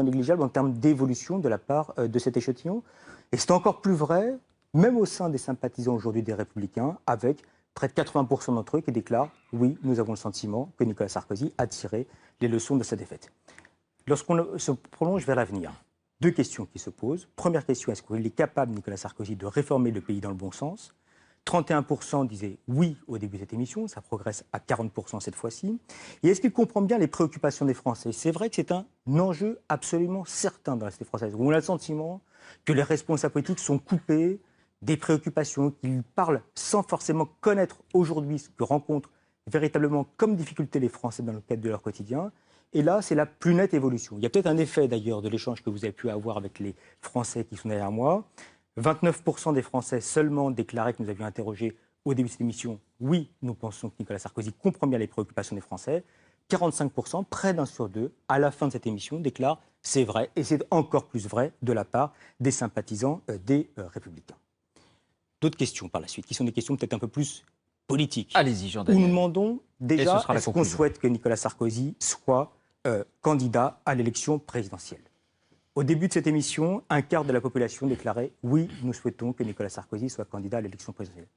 négligeable en termes d'évolution de la part de cet échantillon. Et c'est encore plus vrai, même au sein des sympathisants aujourd'hui des Républicains, avec près de 80% d'entre eux qui déclarent « Oui, nous avons le sentiment que Nicolas Sarkozy a tiré les leçons de sa défaite ». Lorsqu'on se prolonge vers l'avenir, deux questions qui se posent. Première question, est-ce qu'il est capable, Nicolas Sarkozy, de réformer le pays dans le bon sens ? 31% disaient oui au début de cette émission, ça progresse à 40% cette fois-ci. Et est-ce qu'il comprend bien les préoccupations des Français ? C'est vrai que c'est un enjeu absolument certain dans la société française, où on a le sentiment que les responsables politiques sont coupés des préoccupations, qu'ils parlent sans forcément connaître aujourd'hui ce que rencontrent véritablement comme difficulté les Français dans le cadre de leur quotidien. Et là, c'est la plus nette évolution. Il y a peut-être un effet d'ailleurs de l'échange que vous avez pu avoir avec les Français qui sont derrière moi. 29% des Français seulement déclaraient que nous avions interrogé au début de cette émission. Oui, nous pensons que Nicolas Sarkozy comprend bien les préoccupations des Français. 45%, près d'un sur deux, à la fin de cette émission, déclarent c'est vrai, et c'est encore plus vrai de la part des sympathisants des Républicains. D'autres questions par la suite, qui sont des questions peut-être un peu plus politiques. Allez-y, Jean Où Daniel. nous demandons déjà, est-ce qu'on conclusion. souhaite que Nicolas Sarkozy soit candidat à l'élection présidentielle ? Au début de cette émission, un quart de la population déclarait « Oui, nous souhaitons que Nicolas Sarkozy soit candidat à l'élection présidentielle ».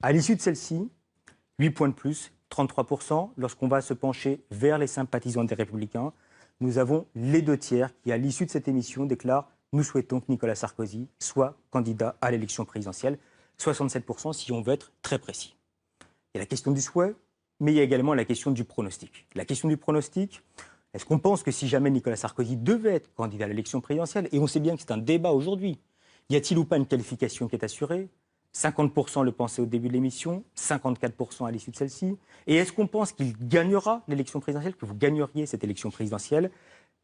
À l'issue de celle-ci, 8 points de plus, 33%. Lorsqu'on va se pencher vers les sympathisants des Républicains, nous avons les deux tiers qui, à l'issue de cette émission, déclarent « Nous souhaitons que Nicolas Sarkozy soit candidat à l'élection présidentielle ». 67% si on veut être très précis. Il y a la question du souhait, mais il y a également la question du pronostic. La question du pronostic, est-ce qu'on pense que si jamais Nicolas Sarkozy devait être candidat à l'élection présidentielle, et on sait bien que c'est un débat aujourd'hui, y a-t-il ou pas une qualification qui est assurée ? 50% le pensaient au début de l'émission, 54% à l'issue de celle-ci. Et est-ce qu'on pense qu'il gagnera l'élection présidentielle, que vous gagneriez cette élection présidentielle ?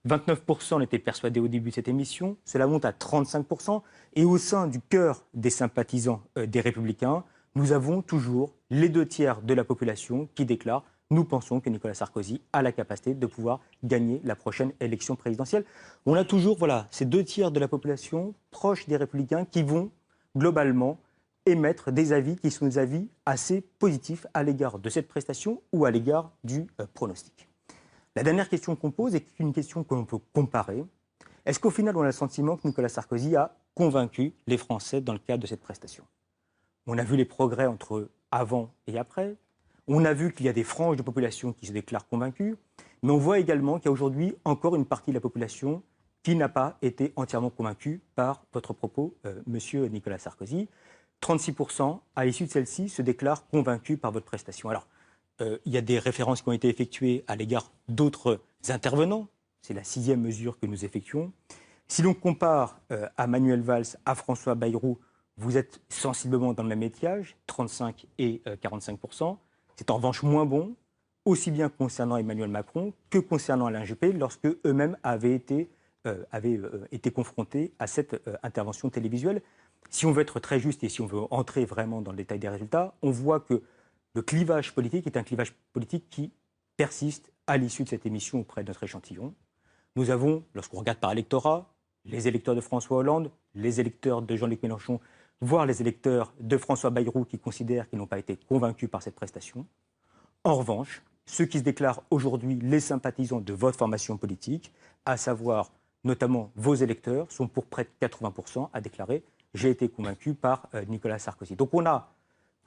29% l'étaient persuadés au début de cette émission, cela monte à 35%. Et au sein du cœur des sympathisants des Républicains, nous avons toujours les deux tiers de la population qui déclarent « Nous pensons que Nicolas Sarkozy a la capacité de pouvoir gagner la prochaine élection présidentielle ». On a toujours ces deux tiers de la population proches des Républicains qui vont globalement émettre des avis qui sont des avis assez positifs à l'égard de cette prestation ou à l'égard du pronostic. La dernière question qu'on pose est une question que l'on peut comparer. Est-ce qu'au final, on a le sentiment que Nicolas Sarkozy a convaincu les Français dans le cadre de cette prestation ? On a vu les progrès entre avant et après. On a vu qu'il y a des franges de population qui se déclarent convaincues. Mais on voit également qu'il y a aujourd'hui encore une partie de la population qui n'a pas été entièrement convaincue par votre propos, monsieur Nicolas Sarkozy. 36% à l'issue de celle-ci se déclarent convaincus par votre prestation. Alors, il y a des références qui ont été effectuées à l'égard d'autres intervenants. C'est la 6e mesure que nous effectuons. Si l'on compare à Manuel Valls, à François Bayrou, vous êtes sensiblement dans le même étiage, 35 et 45%. C'est en revanche moins bon, aussi bien concernant Emmanuel Macron que concernant Alain Juppé, lorsque eux-mêmes avaient été confrontés à cette intervention télévisuelle. Si on veut être très juste et si on veut entrer vraiment dans le détail des résultats, on voit que le clivage politique est un clivage politique qui persiste à l'issue de cette émission auprès de notre échantillon. Nous avons, lorsqu'on regarde par électorat, les électeurs de François Hollande, les électeurs de Jean-Luc Mélenchon, voire les électeurs de François Bayrou qui considèrent qu'ils n'ont pas été convaincus par cette prestation. En revanche, ceux qui se déclarent aujourd'hui les sympathisants de votre formation politique, à savoir notamment vos électeurs, sont pour près de 80% à déclarer « j'ai été convaincu par Nicolas Sarkozy ». Donc on a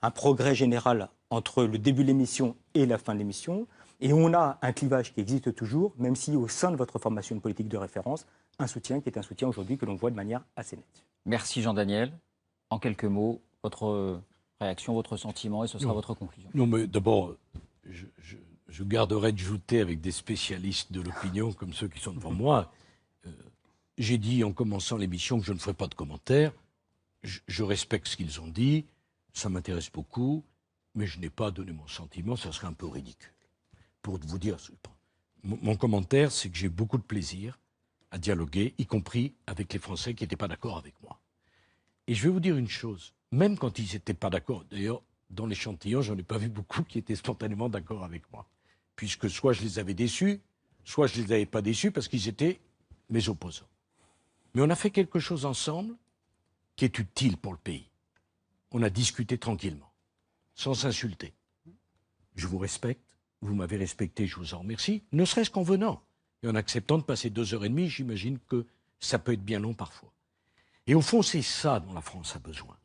un progrès général entre le début de l'émission et la fin de l'émission. Et on a un clivage qui existe toujours, même si au sein de votre formation politique de référence, un soutien qui est un soutien aujourd'hui que l'on voit de manière assez nette. Merci Jean Daniel. En quelques mots, votre réaction, votre sentiment, et ce sera votre conclusion. Non, mais d'abord, je garderai de jouter avec des spécialistes de l'opinion comme ceux qui sont devant moi. J'ai dit en commençant l'émission que je ne ferai pas de commentaires. Je respecte ce qu'ils ont dit. Ça m'intéresse beaucoup, mais je n'ai pas donné mon sentiment, ça serait un peu ridicule. Pour vous dire, mon commentaire, c'est que j'ai beaucoup de plaisir à dialoguer, y compris avec les Français qui n'étaient pas d'accord avec moi. Et je vais vous dire une chose, même quand ils n'étaient pas d'accord, d'ailleurs, dans l'échantillon, j'en ai pas vu beaucoup qui étaient spontanément d'accord avec moi. Puisque soit je les avais déçus, soit je ne les avais pas déçus parce qu'ils étaient mes opposants. Mais on a fait quelque chose ensemble qui est utile pour le pays. On a discuté tranquillement, sans s'insulter. Je vous respecte, vous m'avez respecté, je vous en remercie, ne serait-ce qu'en venant. Et en acceptant de passer 2h30, j'imagine que ça peut être bien long parfois. Et au fond, c'est ça dont la France a besoin.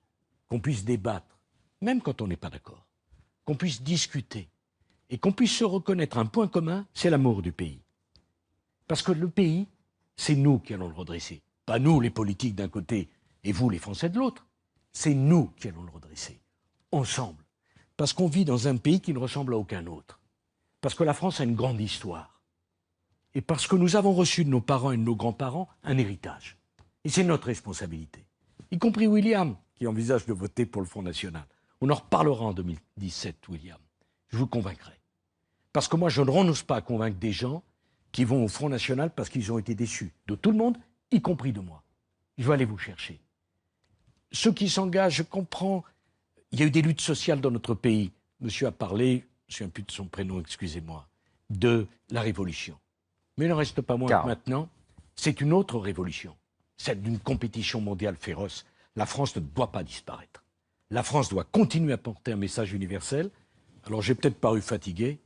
Qu'on puisse débattre, même quand on n'est pas d'accord. Qu'on puisse discuter. Et qu'on puisse se reconnaître un point commun, c'est l'amour du pays. Parce que le pays, c'est nous qui allons le redresser. Pas nous, les politiques d'un côté, et vous, les Français de l'autre. C'est nous qui allons le redresser. Ensemble. Parce qu'on vit dans un pays qui ne ressemble à aucun autre. Parce que la France a une grande histoire. Et parce que nous avons reçu de nos parents et de nos grands-parents un héritage. Et c'est notre responsabilité. Y compris William, qui envisage de voter pour le Front National. On en reparlera en 2017, William. Je vous convaincrai. Parce que moi, je ne renonce pas à convaincre des gens qui vont au Front National parce qu'ils ont été déçus. De tout le monde, y compris de moi. Je vais aller vous chercher. Ceux qui s'engagent, je comprends. Il y a eu des luttes sociales dans notre pays. Monsieur a parlé, je ne me souviens plus de son prénom, excusez-moi, de la Révolution. Mais il n'en reste pas moins que maintenant, c'est une autre révolution. Celle d'une compétition mondiale féroce. La France ne doit pas disparaître. La France doit continuer à porter un message universel. Alors j'ai peut-être paru fatigué,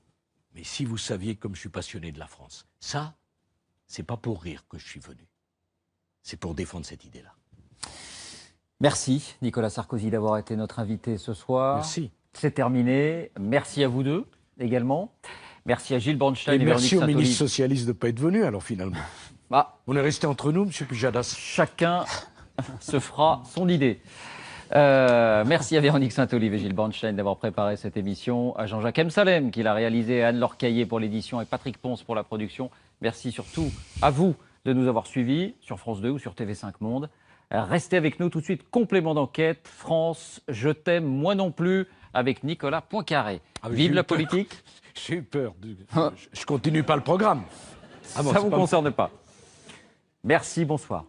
mais si vous saviez comme je suis passionné de la France, ça, c'est pas pour rire que je suis venu. C'est pour défendre cette idée-là. Merci Nicolas Sarkozy d'avoir été notre invité ce soir. Merci. C'est terminé. Merci à vous deux également. Merci à Gilles Bornstein et merci Véronique au Saint-Olive. ministre socialiste de ne pas être venu alors finalement. On est resté entre nous, monsieur Pujadas. Chacun se fera son idée. Merci à Véronique Saint-Olive et Gilles Bornstein d'avoir préparé cette émission, à Jean-Jacques Emsalem qui l'a réalisé, à Anne-Laure Caillé pour l'édition et Patrick Ponce pour la production. Merci surtout à vous de nous avoir suivis sur France 2 ou sur TV5 Monde. Restez avec nous tout de suite, complément d'enquête, France, je t'aime, moi non plus, avec Nicolas Poincaré. Vive la politique. J'ai eu peur. Je continue pas le programme. Ça ne vous concerne pas. Merci, bonsoir.